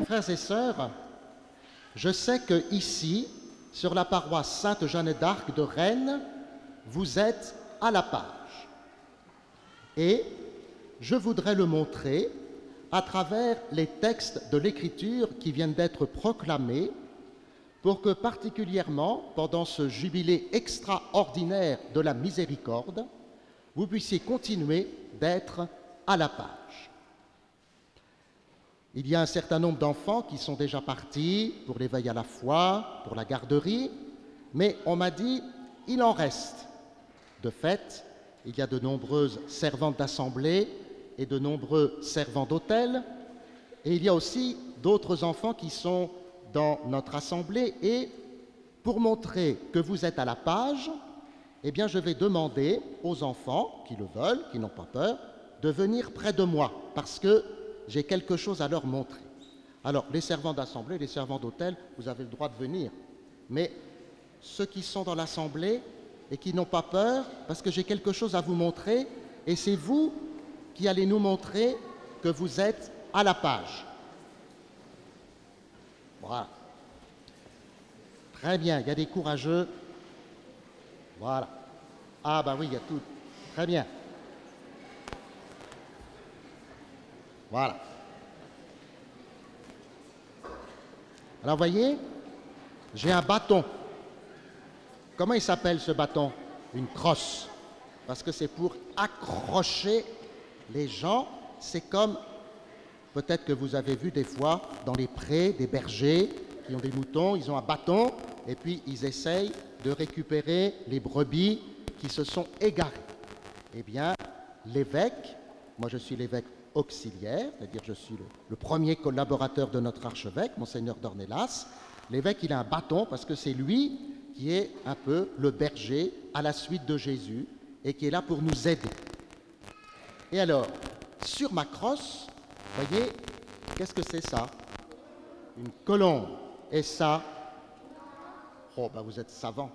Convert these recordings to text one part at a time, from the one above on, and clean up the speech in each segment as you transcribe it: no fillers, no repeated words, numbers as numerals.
frères et sœurs, je sais que ici, sur la paroisse Sainte-Jeanne d'Arc de Rennes, vous êtes à la page. Et je voudrais le montrer à travers les textes de l'Écriture qui viennent d'être proclamés pour que particulièrement, pendant ce jubilé extraordinaire de la miséricorde, vous puissiez continuer d'être à la page. Il y a un certain nombre d'enfants qui sont déjà partis pour l'éveil à la foi, pour la garderie, mais on m'a dit, il en reste. De fait, il y a de nombreuses servantes d'assemblée et de nombreux servants d'hôtel, et il y a aussi d'autres enfants qui sont dans notre assemblée, et pour montrer que vous êtes à la page, eh bien, je vais demander aux enfants qui le veulent, qui n'ont pas peur, de venir près de moi, parce que j'ai quelque chose à leur montrer. Alors, les servants d'assemblée, les servants d'hôtel, vous avez le droit de venir, mais ceux qui sont dans l'assemblée et qui n'ont pas peur, parce que j'ai quelque chose à vous montrer, et c'est vous qui allez nous montrer que vous êtes à la page. Voilà. Très bien, il y a des courageux. Voilà. Ah bah oui, il y a tout. Très bien. Voilà. Alors, voyez, j'ai un bâton. Comment il s'appelle ce bâton? Une crosse. Parce que c'est pour accrocher les gens. C'est comme, peut-être que vous avez vu des fois dans les prés, des bergers qui ont des moutons, ils ont un bâton et puis ils essayent de récupérer les brebis qui se sont égarées. Eh bien, l'évêque, moi je suis l'évêque auxiliaire, c'est-à-dire je suis le premier collaborateur de notre archevêque, Monseigneur d'Ornelas. L'évêque, il a un bâton parce que c'est lui qui est un peu le berger à la suite de Jésus et qui est là pour nous aider. Et alors, sur ma crosse, voyez, qu'est-ce que c'est ça? Une colombe. Et ça? Oh, ben vous êtes savant.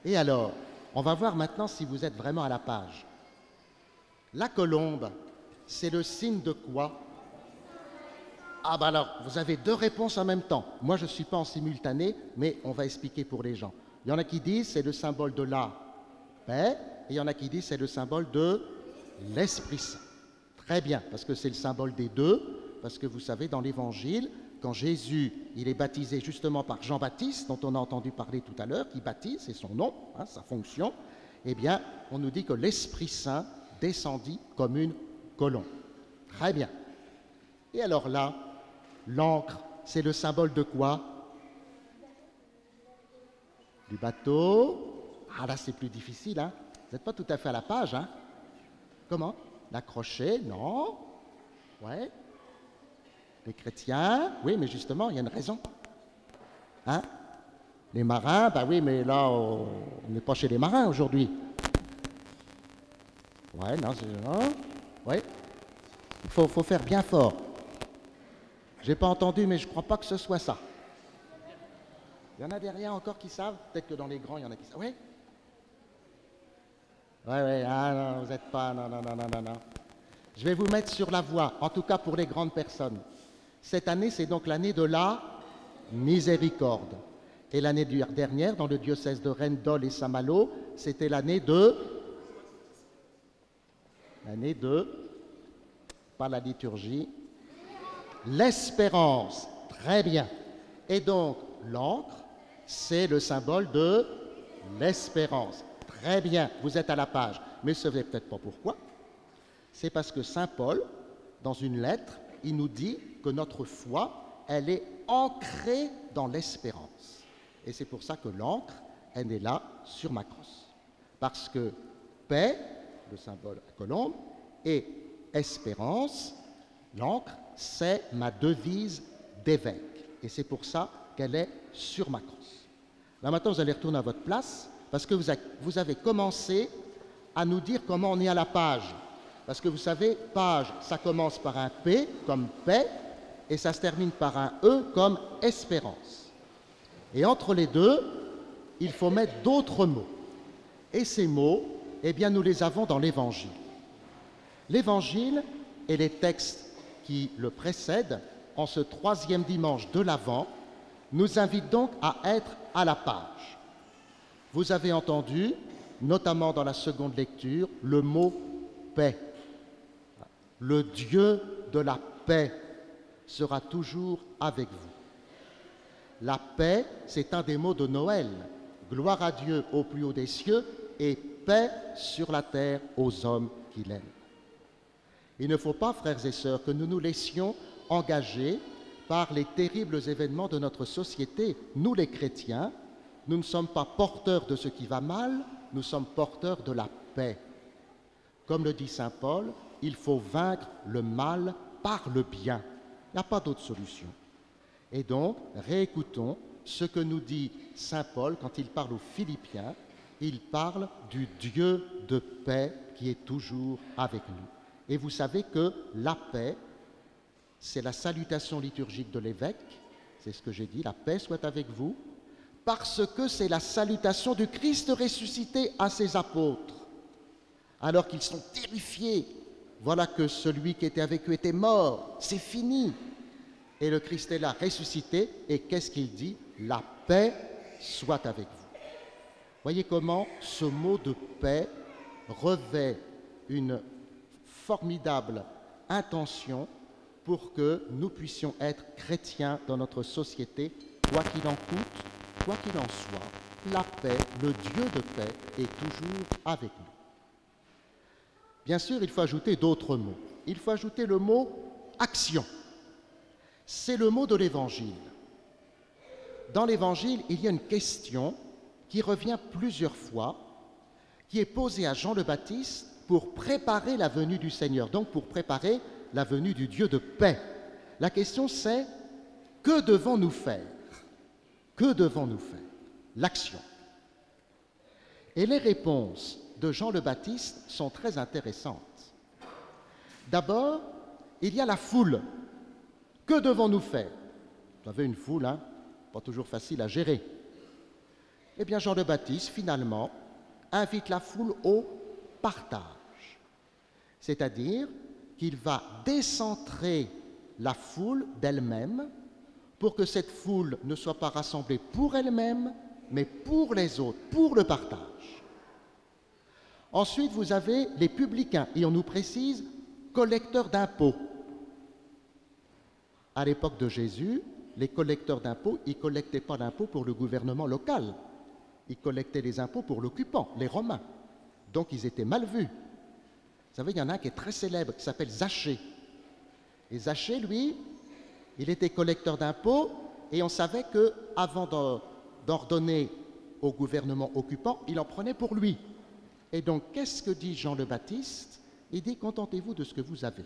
Et alors, on va voir maintenant si vous êtes vraiment à la page. La colombe, c'est le signe de quoi? Ah ben alors, vous avez deux réponses en même temps. Moi, je ne suis pas en simultané, mais on va expliquer pour les gens. Il y en a qui disent c'est le symbole de la paix, et il y en a qui disent c'est le symbole de l'Esprit Saint. Très bien, parce que c'est le symbole des deux, parce que vous savez, dans l'Évangile, quand Jésus il est baptisé justement par Jean-Baptiste, dont on a entendu parler tout à l'heure, qui baptise, c'est son nom, hein, sa fonction, eh bien, on nous dit que l'Esprit Saint descendit comme une colombe. Très bien. Et alors là, l'ancre, c'est le symbole de quoi? Du bateau. Ah là, c'est plus difficile, hein? Vous n'êtes pas tout à fait à la page, hein? Comment? L'accrocher? Non. Ouais. Les chrétiens? Oui, mais justement, il y a une raison. Hein? Les marins? Ben oui, mais là, on n'est pas chez les marins aujourd'hui. Ouais, non, c'est... Hein? Ouais. Il faut faire bien fort. J'ai pas entendu, mais je crois pas que ce soit ça. Il y en a derrière encore qui savent? Peut-être que dans les grands, il y en a qui savent. Oui? Oui, ah non, vous n'êtes pas... Non. Je vais vous mettre sur la voie, en tout cas pour les grandes personnes. Cette année, c'est donc l'année de la miséricorde. Et l'année dernière, dans le diocèse de Rennes, Dol et Saint-Malo, c'était l'année de... Pas la liturgie... L'espérance, très bien. Et donc, l'ancre, c'est le symbole de l'espérance. Très bien, vous êtes à la page. Mais vous ne savez peut-être pas pourquoi. C'est parce que Saint Paul, dans une lettre, il nous dit que notre foi, elle est ancrée dans l'espérance. Et c'est pour ça que l'ancre, elle est là sur ma crosse. Parce que paix, le symbole à colombe, et espérance, l'ancre, c'est ma devise d'évêque. Et c'est pour ça qu'elle est sur ma crosse. Là maintenant, vous allez retourner à votre place parce que vous avez commencé à nous dire comment on est à la page. Parce que vous savez, page, ça commence par un P comme paix et ça se termine par un E comme espérance. Et entre les deux, il faut mettre d'autres mots. Et ces mots, eh bien, nous les avons dans l'Évangile. L'Évangile et les textes qui le précèdent en ce troisième dimanche de l'Avent, nous invite donc à être à la page. Vous avez entendu, notamment dans la seconde lecture, le mot paix. Le Dieu de la paix sera toujours avec vous. La paix, c'est un des mots de Noël. Gloire à Dieu au plus haut des cieux et paix sur la terre aux hommes qu'il aime. Il ne faut pas, frères et sœurs, que nous nous laissions engager par les terribles événements de notre société. Nous, les chrétiens, nous ne sommes pas porteurs de ce qui va mal, nous sommes porteurs de la paix. Comme le dit saint Paul, il faut vaincre le mal par le bien. Il n'y a pas d'autre solution. Et donc, réécoutons ce que nous dit saint Paul quand il parle aux Philippiens. Il parle du Dieu de paix qui est toujours avec nous. Et vous savez que la paix, c'est la salutation liturgique de l'évêque, c'est ce que j'ai dit, la paix soit avec vous, parce que c'est la salutation du Christ ressuscité à ses apôtres, alors qu'ils sont terrifiés. Voilà que celui qui était avec eux était mort, c'est fini. Et le Christ est là, ressuscité, et qu'est-ce qu'il dit? La paix soit avec vous. Voyez comment ce mot de paix revêt une formidable intention pour que nous puissions être chrétiens dans notre société, quoi qu'il en coûte, quoi qu'il en soit. La paix, le Dieu de paix est toujours avec nous. Bien sûr, il faut ajouter d'autres mots. Il faut ajouter le mot action. C'est le mot de l'Évangile. Dans l'Évangile, il y a une question qui revient plusieurs fois, qui est posée à Jean le Baptiste pour préparer la venue du Seigneur, donc pour préparer la venue du Dieu de paix. La question c'est, que devons-nous faire? Que devons-nous faire? L'action. Et les réponses de Jean le Baptiste sont très intéressantes. D'abord, il y a la foule. Que devons-nous faire? Vous avez une foule, hein, pas toujours facile à gérer. Eh bien, Jean le Baptiste, finalement, invite la foule au partage. C'est-à-dire qu'il va décentrer la foule d'elle-même pour que cette foule ne soit pas rassemblée pour elle-même, mais pour les autres, pour le partage. Ensuite, vous avez les publicains, et on nous précise collecteurs d'impôts. À l'époque de Jésus, les collecteurs d'impôts, ils ne collectaient pas d'impôts pour le gouvernement local. Ils collectaient les impôts pour l'occupant, les Romains. Donc ils étaient mal vus. Vous savez, il y en a un qui est très célèbre, qui s'appelle Zachée. Et Zachée, lui, il était collecteur d'impôts, et on savait qu'avant d'ordonner au gouvernement occupant, il en prenait pour lui. Et donc, qu'est-ce que dit Jean le Baptiste? Il dit, contentez-vous de ce que vous avez.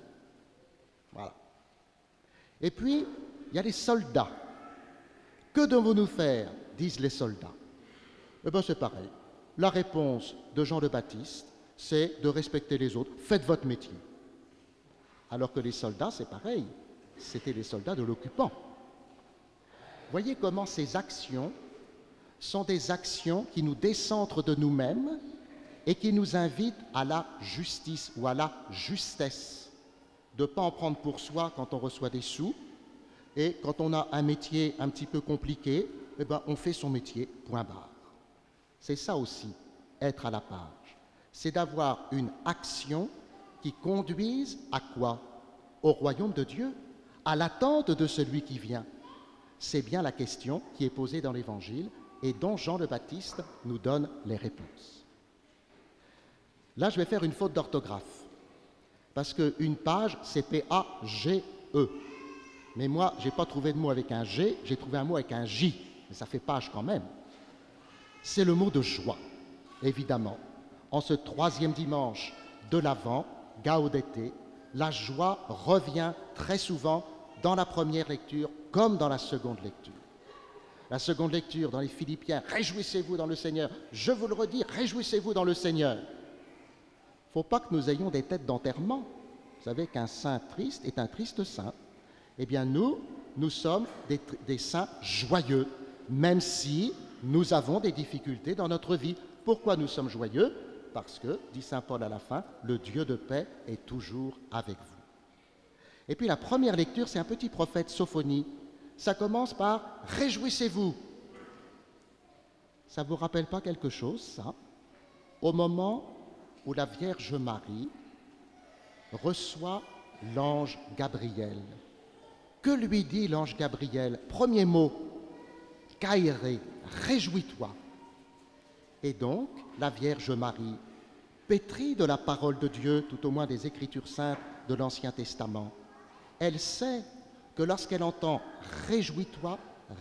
Voilà. Et puis, il y a les soldats. Que devons-nous faire, disent les soldats? Eh bien, c'est pareil. La réponse de Jean le Baptiste, c'est de respecter les autres. Faites votre métier. Alors que les soldats, c'est pareil. C'était les soldats de l'occupant. Voyez comment ces actions sont des actions qui nous décentrent de nous-mêmes et qui nous invitent à la justice ou à la justesse. De ne pas en prendre pour soi quand on reçoit des sous, et quand on a un métier un petit peu compliqué, eh ben, on fait son métier, point barre. C'est ça aussi, être à la page. C'est d'avoir une action qui conduise à quoi? Au royaume de Dieu, à l'attente de celui qui vient. C'est bien la question qui est posée dans l'Évangile et dont Jean le Baptiste nous donne les réponses. Là, je vais faire une faute d'orthographe, parce qu'une page, c'est P-A-G-E. Mais moi, je n'ai pas trouvé de mot avec un G, j'ai trouvé un mot avec un J, mais ça fait page quand même. C'est le mot de joie, évidemment. En ce troisième dimanche de l'Avent, Gaudete, la joie revient très souvent dans la première lecture comme dans la seconde lecture. La seconde lecture dans les Philippiens, réjouissez-vous dans le Seigneur. Je vous le redis, réjouissez-vous dans le Seigneur. Il ne faut pas que nous ayons des têtes d'enterrement. Vous savez qu'un saint triste est un triste saint. Eh bien, nous sommes des saints joyeux, même si nous avons des difficultés dans notre vie. Pourquoi nous sommes joyeux? Parce que, dit saint Paul à la fin, le Dieu de paix est toujours avec vous. Et puis la première lecture, c'est un petit prophète, Sophonie. Ça commence par « Réjouissez-vous ». Ça ne vous rappelle pas quelque chose, ça? Au moment où la Vierge Marie reçoit l'ange Gabriel. Que lui dit l'ange Gabriel? Premier mot, Kairé, réjouis-toi. Et donc, la Vierge Marie, pétrie de la parole de Dieu, tout au moins des Écritures saintes de l'Ancien Testament, elle sait que lorsqu'elle entend « réjouis-toi »,«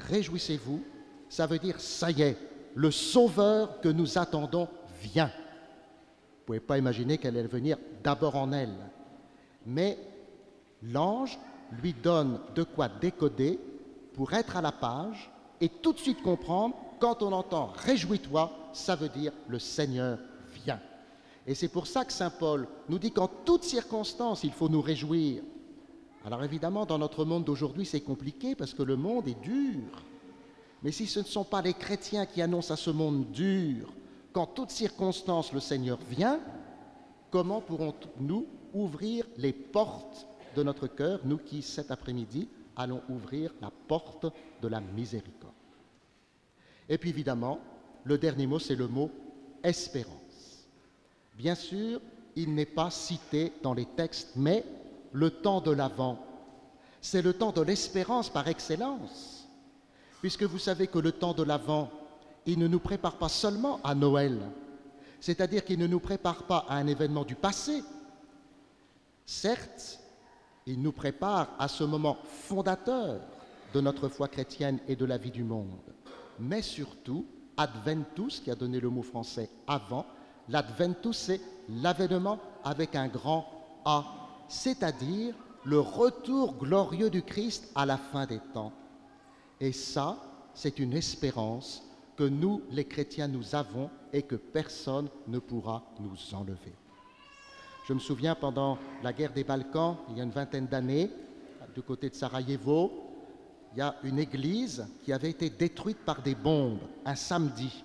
réjouissez-vous », ça veut dire « ça y est, le Sauveur que nous attendons vient ». Vous ne pouvez pas imaginer qu'elle allait venir d'abord en elle. Mais l'ange lui donne de quoi décoder pour être à la page et tout de suite comprendre, quand on entend « réjouis-toi », ça veut dire « le Seigneur vient ». Et c'est pour ça que saint Paul nous dit qu'en toutes circonstances, il faut nous réjouir. Alors évidemment, dans notre monde d'aujourd'hui, c'est compliqué parce que le monde est dur. Mais si ce ne sont pas les chrétiens qui annoncent à ce monde dur qu'en toutes circonstances le Seigneur vient, comment pourrons-nous ouvrir les portes de notre cœur, nous qui, cet après-midi, allons ouvrir la porte de la miséricorde? Et puis évidemment, le dernier mot, c'est le mot espérance. Bien sûr, il n'est pas cité dans les textes, mais le temps de l'Avent, c'est le temps de l'espérance par excellence, puisque vous savez que le temps de l'Avent, il ne nous prépare pas seulement à Noël, c'est-à-dire qu'il ne nous prépare pas à un événement du passé. Certes, il nous prépare à ce moment fondateur de notre foi chrétienne et de la vie du monde, mais surtout, Adventus, qui a donné le mot français avant, l'Adventus, c'est l'avènement avec un grand A, c'est-à-dire le retour glorieux du Christ à la fin des temps. Et ça, c'est une espérance que nous, les chrétiens, nous avons et que personne ne pourra nous enlever. Je me souviens, pendant la guerre des Balkans, il y a une vingtaine d'années, du côté de Sarajevo, il y a une église qui avait été détruite par des bombes un samedi.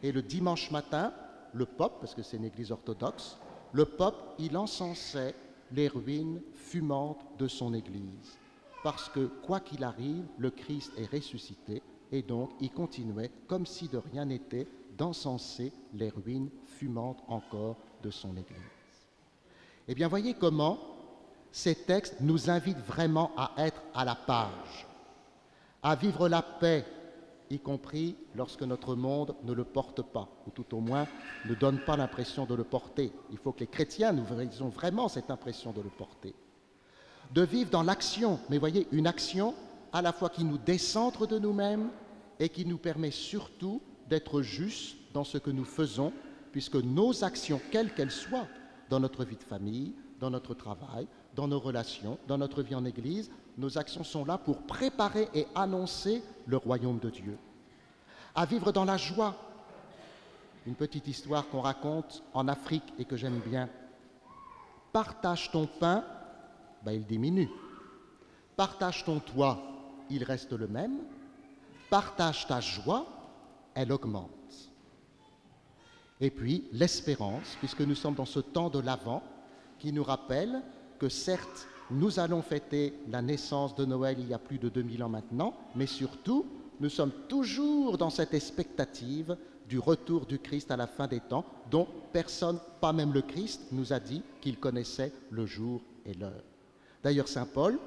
Et le dimanche matin, le pape, parce que c'est une église orthodoxe, le pape, il encensait les ruines fumantes de son église. Parce que, quoi qu'il arrive, le Christ est ressuscité, et donc il continuait, comme si de rien n'était, d'encenser les ruines fumantes encore de son église. Eh bien, voyez comment ces textes nous invitent vraiment à être à la page, à vivre la paix, y compris lorsque notre monde ne le porte pas, ou tout au moins ne donne pas l'impression de le porter. Il faut que les chrétiens nous ayons vraiment cette impression de le porter. De vivre dans l'action, mais voyez, une action à la fois qui nous décentre de nous-mêmes et qui nous permet surtout d'être justes dans ce que nous faisons, puisque nos actions, quelles qu'elles soient, dans notre vie de famille, dans notre travail, dans nos relations, dans notre vie en Église, nos actions sont là pour préparer et annoncer le royaume de Dieu. À vivre dans la joie. Une petite histoire qu'on raconte en Afrique et que j'aime bien. Partage ton pain, ben il diminue. Partage ton toit, il reste le même. Partage ta joie, elle augmente. Et puis l'espérance, puisque nous sommes dans ce temps de l'Avent, qui nous rappelle que certes, nous allons fêter la naissance de Noël il y a plus de 2000 ans maintenant, mais surtout, nous sommes toujours dans cette expectative du retour du Christ à la fin des temps, dont personne, pas même le Christ, nous a dit qu'il connaissait le jour et l'heure. D'ailleurs, saint Paul,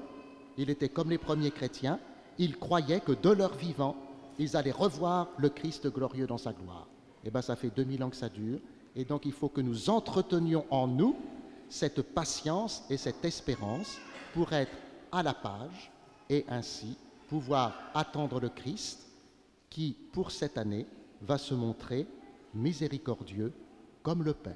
il était comme les premiers chrétiens, il croyait que de leur vivant, ils allaient revoir le Christ glorieux dans sa gloire. Eh bien, ça fait 2000 ans que ça dure, et donc il faut que nous entretenions en nous cette patience et cette espérance pour être à la page et ainsi pouvoir attendre le Christ qui, pour cette année, va se montrer miséricordieux comme le Père.